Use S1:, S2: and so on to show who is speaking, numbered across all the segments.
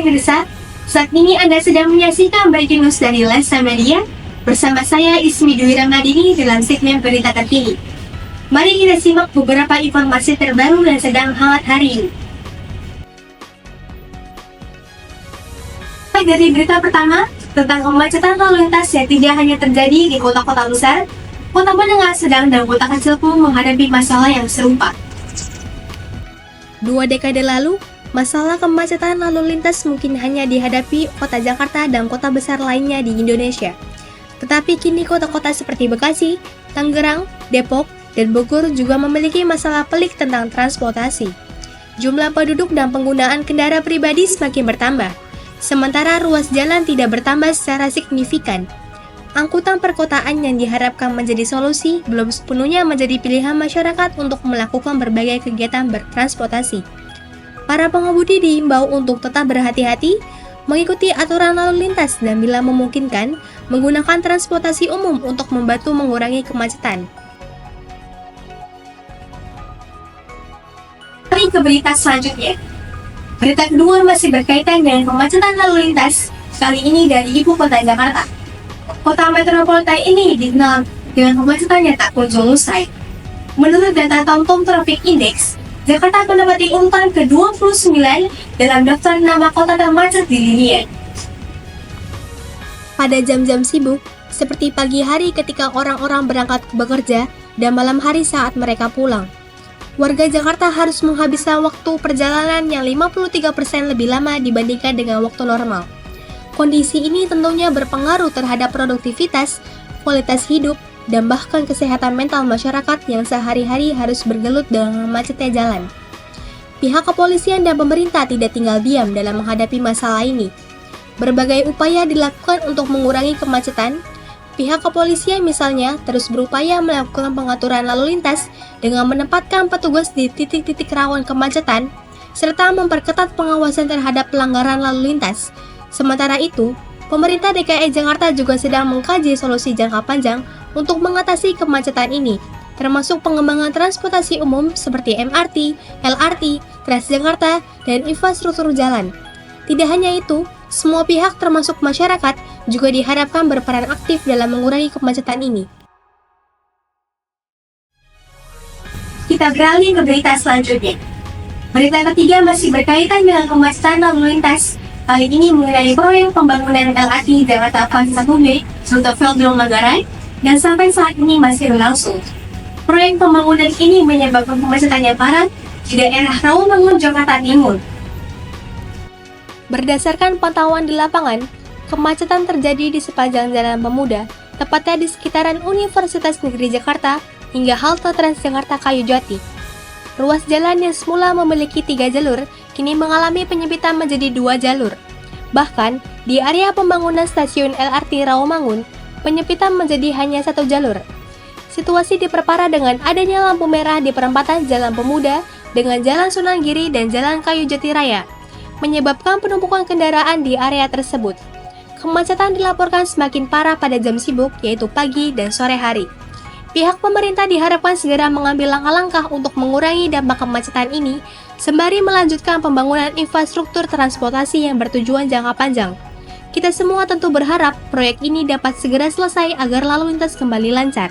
S1: pemirsa, saat ini Anda sedang menyaksikan breaking news dari Lensa Media. Bersama saya Ismi Dwi Ramadini dalam segmen berita terkini. Mari kita simak beberapa informasi terbaru yang sedang hangat hari ini. Dari berita pertama, tentang kemacetan lalu lintas yang tidak hanya terjadi di kota-kota besar, kota menengah, sedang, dan kota kecil pun menghadapi masalah yang serupa.
S2: 2 dekade lalu, masalah kemacetan lalu lintas mungkin hanya dihadapi kota Jakarta dan kota besar lainnya di Indonesia. Tetapi kini kota-kota seperti Bekasi, Tangerang, Depok, dan Bogor juga memiliki masalah pelik tentang transportasi. Jumlah penduduk dan penggunaan kendaraan pribadi semakin bertambah, sementara ruas jalan tidak bertambah secara signifikan. Angkutan perkotaan yang diharapkan menjadi solusi belum sepenuhnya menjadi pilihan masyarakat untuk melakukan berbagai kegiatan bertransportasi. Para pengemudi diimbau untuk tetap berhati-hati, mengikuti aturan lalu lintas dan bila memungkinkan, menggunakan transportasi umum untuk membantu mengurangi kemacetan.
S1: Mari ke berita selanjutnya. Berita kedua masih berkaitan dengan kemacetan lalu lintas, kali ini dari ibu kota Jakarta. Kota metropolitan ini dikenal dengan kemacetannya tak kunjung usai. Menurut data TomTom Traffic Index, Jakarta menempati urutan ke-29 dalam daftar nama kota termacet di dunia.
S2: Pada jam-jam sibuk, seperti pagi hari ketika orang-orang berangkat bekerja dan malam hari saat mereka pulang, warga Jakarta harus menghabiskan waktu perjalanan yang 53% lebih lama dibandingkan dengan waktu normal. Kondisi ini tentunya berpengaruh terhadap produktivitas, kualitas hidup, dan bahkan kesehatan mental masyarakat yang sehari-hari harus bergelut dengan macetnya jalan. Pihak kepolisian dan pemerintah tidak tinggal diam dalam menghadapi masalah ini. Berbagai upaya dilakukan untuk mengurangi kemacetan. Pihak kepolisian misalnya terus berupaya melakukan pengaturan lalu lintas dengan menempatkan petugas di titik-titik rawan kemacetan, serta memperketat pengawasan terhadap pelanggaran lalu lintas. Sementara itu, pemerintah DKI Jakarta juga sedang mengkaji solusi jangka panjang untuk mengatasi kemacetan ini, termasuk pengembangan transportasi umum seperti MRT, LRT, Transjakarta, dan infrastruktur jalan. Tidak hanya itu, semua pihak termasuk masyarakat juga diharapkan berperan aktif dalam mengurangi kemacetan ini.
S1: Kita beralih ke berita selanjutnya. Berita ketiga masih berkaitan dengan kemacetan lalu lintas. Kali ini mengenai proyek pembangunan LRT Jakarta Fase 1B, rute Velodrome Manggarai, dan sampai saat ini masih berlangsung. Proyek pembangunan ini menyebabkan kemacetan yang parah di daerah Rawamangun, Jakarta Timur.
S2: Berdasarkan pantauan di lapangan, kemacetan terjadi di sepanjang Jalan Pemuda, tepatnya di sekitaran Universitas Negeri Jakarta hingga halte Transjakarta Kayujati. Ruas jalan yang semula memiliki 3 jalur, kini mengalami penyempitan menjadi 2 jalur. Bahkan, di area pembangunan stasiun LRT Rawamangun, penyempitan menjadi hanya 1 jalur. Situasi diperparah dengan adanya lampu merah di perempatan Jalan Pemuda dengan Jalan Sunan Giri dan Jalan Kayujati Raya, menyebabkan penumpukan kendaraan di area tersebut. Kemacetan dilaporkan semakin parah pada jam sibuk, yaitu pagi dan sore hari. Pihak pemerintah diharapkan segera mengambil langkah-langkah untuk mengurangi dampak kemacetan ini, sembari melanjutkan pembangunan infrastruktur transportasi yang bertujuan jangka panjang. Kita semua tentu berharap proyek ini dapat segera selesai agar lalu lintas kembali lancar.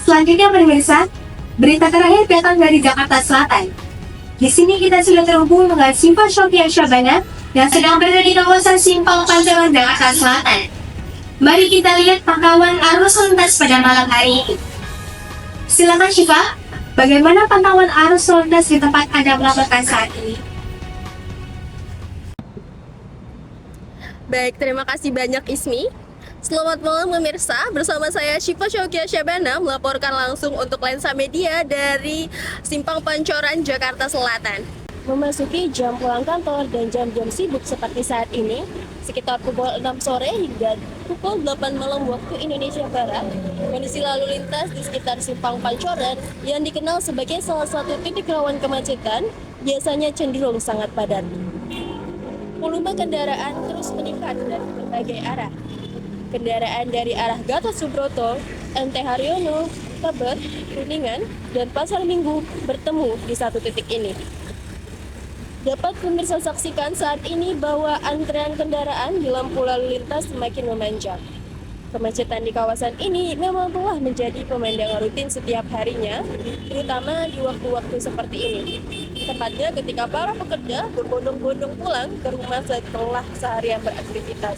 S1: Selanjutnya pemirsa, berita terakhir datang dari Jakarta Selatan. Di sini kita sudah terhubung dengan Simpang Shopee Syabana yang sedang berada di kawasan Simpang Pancoran, Jakarta Selatan. Mari kita lihat pantauan arus lintas pada malam hari ini. Silakan Syifa, bagaimana pantauan arus lintas di tempat Anda melaporkan saat ini?
S3: Baik, terima kasih banyak Ismi. Selamat malam pemirsa, bersama saya Syifa Syaukia Syabana melaporkan langsung untuk Lensa Media dari Simpang Pancoran, Jakarta Selatan. Memasuki jam pulang kantor dan jam-jam sibuk seperti saat ini, sekitar pukul 6 sore hingga pukul 8 malam waktu Indonesia Barat, kondisi lalu lintas di sekitar Simpang Pancoran yang dikenal sebagai salah satu titik rawan kemacetan biasanya cenderung sangat padat. Volume kendaraan terus meningkat dari berbagai arah. Kendaraan dari arah Gatot Subroto, MT Haryono, Tebet, Kuningan, dan Pasar Minggu bertemu di satu titik ini. Dapat pemirsa saksikan saat ini bahwa antrean kendaraan di lampu lalu lintas semakin memanjang. Kemacetan di kawasan ini memang telah menjadi pemandangan rutin setiap harinya, terutama di waktu-waktu seperti ini. Tepatnya ketika para pekerja berbondong-bondong pulang ke rumah setelah seharian beraktivitas.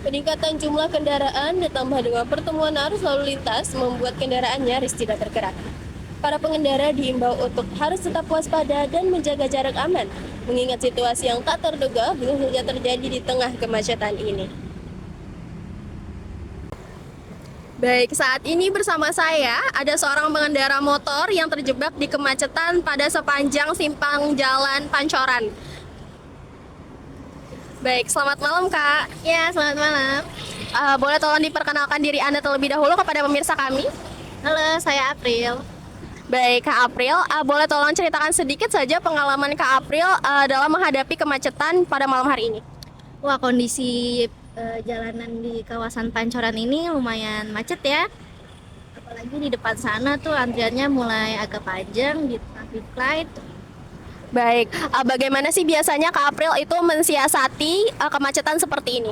S3: Peningkatan jumlah kendaraan ditambah dengan pertemuan arus lalu lintas membuat kendaraan nyaris tidak bergerak. Para pengendara diimbau untuk harus tetap waspada dan menjaga jarak aman, mengingat situasi yang tak terduga bisa saja terjadi di tengah kemacetan ini. Baik, saat ini bersama saya ada seorang pengendara motor yang terjebak di kemacetan pada sepanjang simpang jalan Pancoran. Baik, selamat malam Kak.
S4: Ya, selamat malam.
S3: Boleh tolong diperkenalkan diri Anda terlebih dahulu kepada pemirsa kami?
S4: Halo, saya April.
S3: Baik, Kak April, boleh tolong ceritakan sedikit saja pengalaman Kak April dalam menghadapi kemacetan pada malam hari ini?
S4: Wah, kondisi jalanan di kawasan Pancoran ini lumayan macet ya. Apalagi di depan sana tuh antriannya mulai agak panjang di traffic light.
S3: Baik, bagaimana sih biasanya Kak April itu mensiasati kemacetan seperti ini?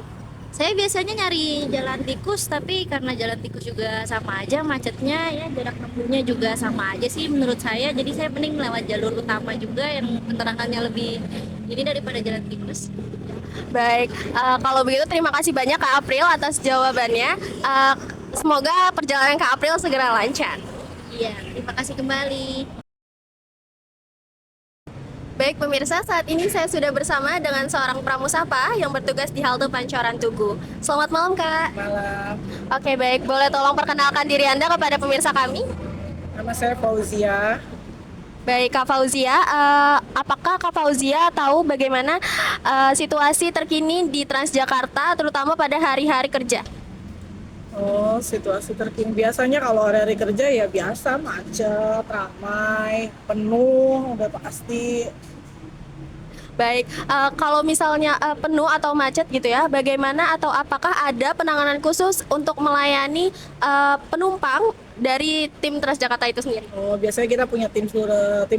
S4: Saya biasanya nyari jalan tikus, tapi karena jalan tikus juga sama aja macetnya ya, jarak tempuhnya juga sama aja sih menurut saya. Jadi saya mending lewat jalur utama juga yang penerangannya lebih ini daripada jalan tikus.
S3: Baik, kalau begitu terima kasih banyak Kak April atas jawabannya. Semoga perjalanan Kak April segera lancar.
S4: Iya, terima kasih kembali.
S3: Baik pemirsa, saat ini saya sudah bersama dengan seorang pramusapa yang bertugas di halte Pancoran Tugu. Selamat malam Kak.
S5: Malam,
S3: Oke baik, boleh tolong perkenalkan diri Anda kepada pemirsa kami?
S5: nama saya Fauzia.
S3: Baik Kak Fauzia, apakah Kak Fauzia tahu bagaimana situasi terkini di Transjakarta terutama pada hari-hari kerja?
S5: Oh, situasi terkini biasanya kalau hari-hari kerja ya biasa macet, ramai, penuh, udah pasti.
S3: Baik, kalau misalnya penuh atau macet gitu ya, bagaimana atau apakah ada penanganan khusus untuk melayani penumpang dari tim Transjakarta itu sendiri?
S5: Oh, biasanya kita punya tim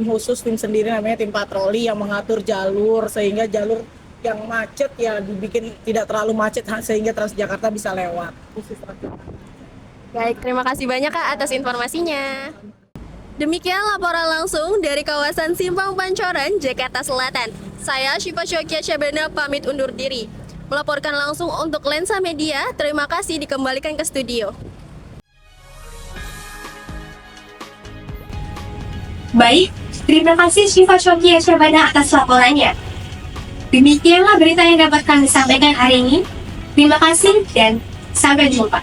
S5: khusus, tim sendiri namanya tim patroli yang mengatur jalur sehingga jalur yang macet ya dibikin tidak terlalu macet sehingga Transjakarta bisa lewat. Khusus Transjakarta.
S3: Baik, terima kasih banyak Kak atas informasinya. Demikian laporan langsung dari kawasan Simpang Pancoran, Jakarta Selatan. Saya Syifa Syokia Syabana pamit undur diri. Melaporkan langsung untuk Lensa Media, terima kasih dikembalikan ke studio.
S1: Baik, terima kasih Syifa Syokia Syabana atas laporannya. Demikianlah berita yang dapat kami sampaikan hari ini. Terima kasih dan sampai jumpa.